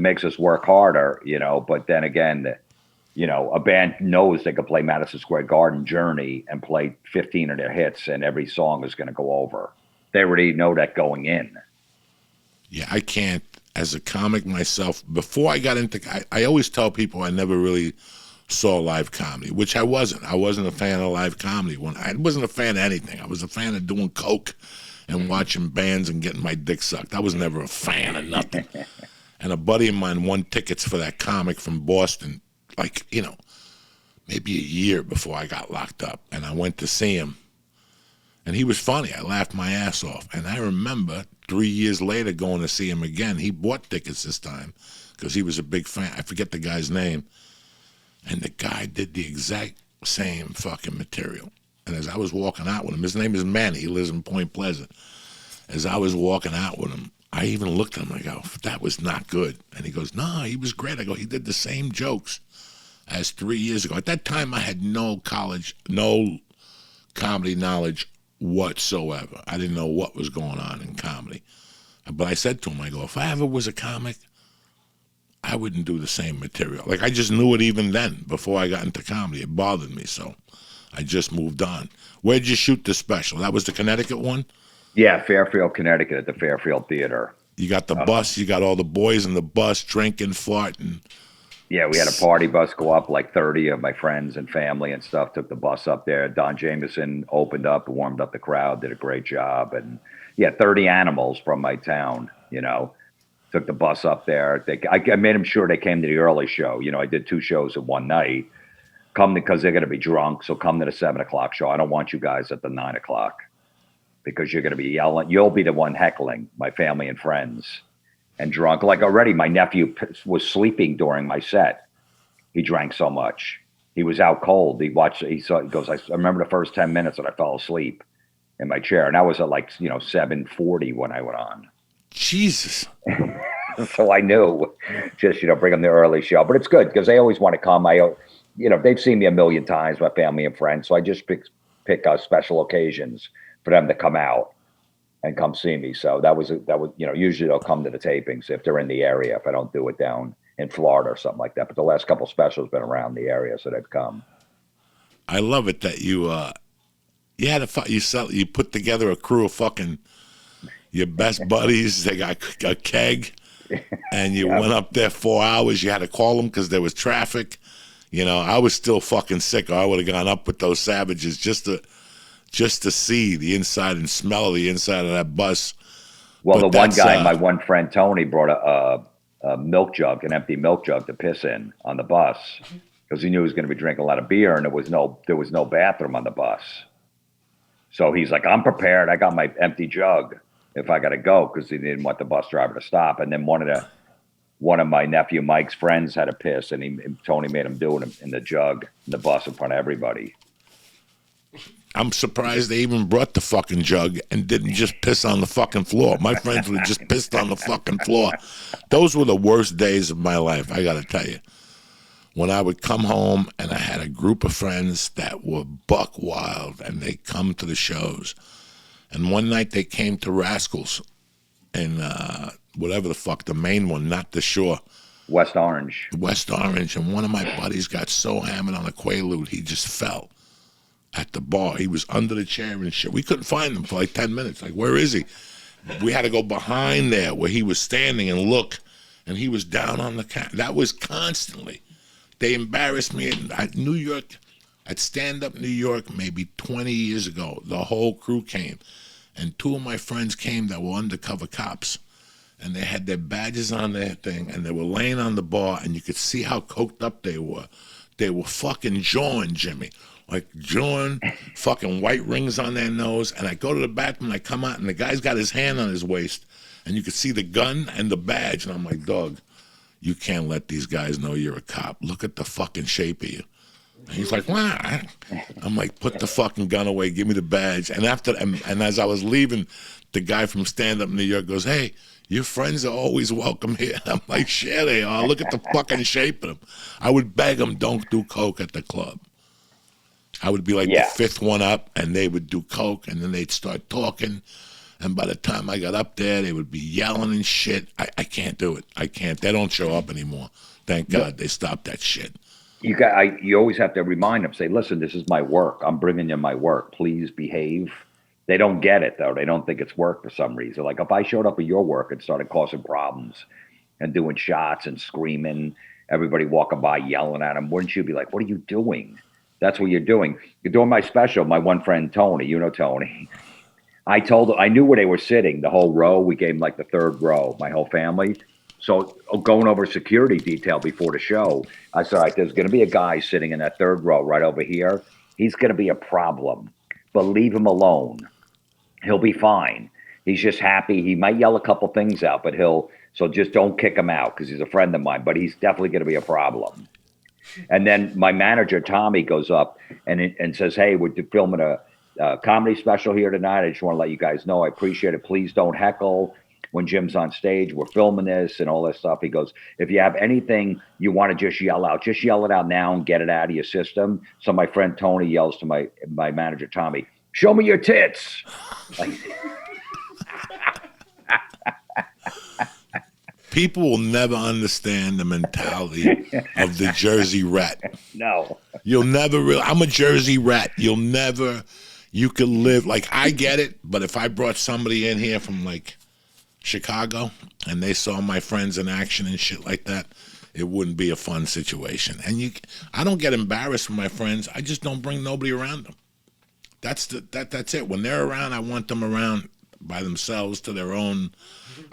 it makes us work harder, you know. But then again, you know, a band knows they could play Madison Square Garden, Journey, and play 15 of their hits, and every song is going to go over. They already know that going in. Yeah, I can't. As a comic myself, before I got into, I always tell people I never really saw live comedy, which I wasn't. I wasn't a fan of live comedy. I wasn't a fan of anything. I was a fan of doing coke and watching bands and getting my dick sucked. I was never a fan of nothing. And a buddy of mine won tickets for that comic from Boston, like, you know, maybe a year before I got locked up. And I went to see him. And he was funny. I laughed my ass off. And I remember 3 years later going to see him again. He bought tickets this time because he was a big fan. I forget the guy's name. And the guy did the exact same fucking material. And as I was walking out with him, his name is Manny. He lives in Point Pleasant. As I was walking out with him, I even looked at him. I go, that was not good. And he goes, no, he was great. I go, he did the same jokes as 3 years ago. At that time, I had no comedy knowledge whatsoever. I didn't know what was going on in comedy. But I said to him, I go, if I ever was a comic, I wouldn't do the same material. Like, I just knew it even then, before I got into comedy. It bothered me, so I just moved on. Where'd you shoot the special? That was the Connecticut one? Yeah, Fairfield, Connecticut, at the Fairfield Theater. You got the bus, you got all the boys in the bus drinking, farting. Yeah, we had a party bus go up, like 30 of my friends and family and stuff took the bus up there. Don Jameson opened up, warmed up the crowd, did a great job. And yeah, 30 animals from my town, you know, took the bus up there. I made them sure they came to the early show. You know, I did 2 shows in one night. Come because they're going to be drunk, so come to the 7 o'clock show. I don't want you guys at the 9 o'clock because you're going to be yelling. You'll be the one heckling my family and friends. And drunk. Like already, my nephew was sleeping during my set. He drank so much. He was out cold. He goes, I remember the first 10 minutes that I fell asleep in my chair. And that was at like, you know, 7:40 when I went on. Jesus. So I knew just, you know, bring them the early show. But it's good because they always want to come. You know, they've seen me a million times, my family and friends. So I just pick special occasions for them to come out and come see me. So that was, you know, usually they'll come to the tapings if they're in the area, if I don't do it down in Florida or something like that. But the last couple of specials been around the area, so they've come. I love it that you put together a crew of fucking your best buddies. They got a keg and you went up there 4 hours. You had to call them because there was traffic. You know, I was still fucking sick, or I would have gone up with those savages just to see the inside and smell the inside of that bus. Well, but the one guy, my one friend Tony, brought a milk jug, an empty milk jug to piss in on the bus because he knew he was going to be drinking a lot of beer, and there was no bathroom on the bus. So he's like, I'm prepared. I got my empty jug if I got to go, because he didn't want the bus driver to stop. And then one of my nephew Mike's friends had a piss, and Tony made him do it in the jug in the bus in front of everybody. I'm surprised they even brought the fucking jug and didn't just piss on the fucking floor. My friends would have just pissed on the fucking floor. Those were the worst days of my life, I got to tell you. When I would come home and I had a group of friends that were buck wild and they come to the shows. And one night they came to Rascals in whatever the fuck, the main one, not the Shore. West Orange. And one of my buddies got so hammered on a Quaalude, he just fell at the bar. He was under the chair and shit. We couldn't find him for like 10 minutes. Like, where is he? We had to go behind there where he was standing and look, and he was down on the couch. That was constantly. They embarrassed me at New York, at Stand Up New York, maybe 20 years ago. The whole crew came, and 2 of my friends came that were undercover cops, and they had their badges on their thing, and they were laying on the bar, and you could see how coked up they were. They were fucking jawing, Jimmy. Like jawing, fucking white rings on their nose. And I go to the bathroom and I come out and the guy's got his hand on his waist and you could see the gun and the badge. And I'm like, dog, you can't let these guys know you're a cop. Look at the fucking shape of you. And he's like, wah. I'm like, put the fucking gun away. Give me the badge. And and as I was leaving, the guy from Stand Up New York goes, hey, your friends are always welcome here. I'm like, sure they are. Look at the fucking shape of them. I would beg them, don't do coke at the club. I would be like the 5th one up, and they would do coke, and then they'd start talking, And by the time I got up there, they would be yelling and shit. I can't do it. I can't. They don't show up anymore. Thank God they stopped that shit. You always have to remind them, say, listen, this is my work. I'm bringing you my work. Please behave. They don't get it though. They don't think it's work for some reason. Like if I showed up at your work and started causing problems and doing shots and screaming, everybody walking by yelling at them, wouldn't you be like, what are you doing? That's what you're doing. You're doing my special. My one friend, Tony, you know, Tony, I knew where they were sitting, the whole row. We gave them like the third row, my whole family. So going over security detail before the show, I said, all right, there's going to be a guy sitting in that third row right over here. He's going to be a problem, but leave him alone. He'll be fine. He's just happy. He might yell a couple things out, but so just don't kick him out because he's a friend of mine, but he's definitely going to be a problem. And then my manager, Tommy, goes up and says, hey, we're filming a comedy special here tonight. I just want to let you guys know I appreciate it. Please don't heckle when Jim's on stage. We're filming this and all this stuff. He goes, if you have anything you want to just yell out, just yell it out now and get it out of your system. So my friend Tony yells to my manager, Tommy, show me your tits. Like, people will never understand the mentality of the Jersey rat. No. You'll never really, I'm a Jersey rat. You could live, like, I get it, but if I brought somebody in here from, like, Chicago and they saw my friends in action and shit like that, it wouldn't be a fun situation. And I don't get embarrassed with my friends. I just don't bring nobody around them. That's it. When they're around, I want them around by themselves to their own.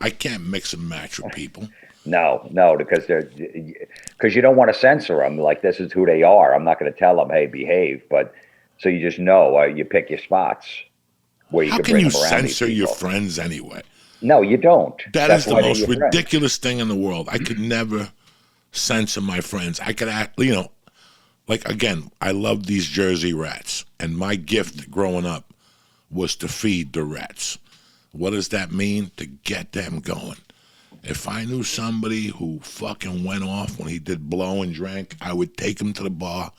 I can't mix and match with people. No, because you don't want to censor them. Like, this is who they are. I'm not going to tell them, hey, behave. But so you just know, you pick your spots where you How can can bring you them around. censor your friends anyway? No, you don't. That's the most ridiculous thing in the world. I could never censor my friends. I could act, like, again, I love these Jersey rats. And my gift growing up was to feed the rats. What does that mean? To get them going. If I knew somebody who fucking went off when he did blow and drank, I would take him to the bar,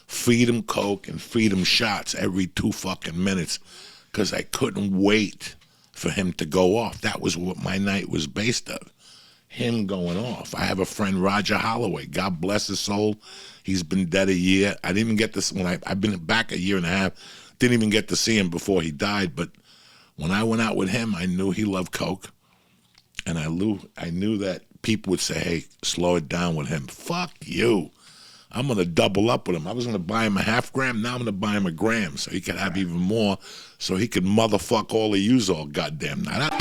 feed him Coke, and feed him shots every 2 fucking minutes because I couldn't wait for him to go off. That was what my night was based on, him going off. I have a friend, Roger Holloway. God bless his soul. He's been dead a year. I didn't even get this when I've been back a year and a half. Didn't even get to see him before he died. But when I went out with him, I knew he loved Coke. And I knew that people would say, hey, slow it down with him. Fuck you. I'm going to double up with him. I was going to buy him a half gram. Now I'm going to buy him a gram so he could have even more, so he could motherfuck all of yous all goddamn night.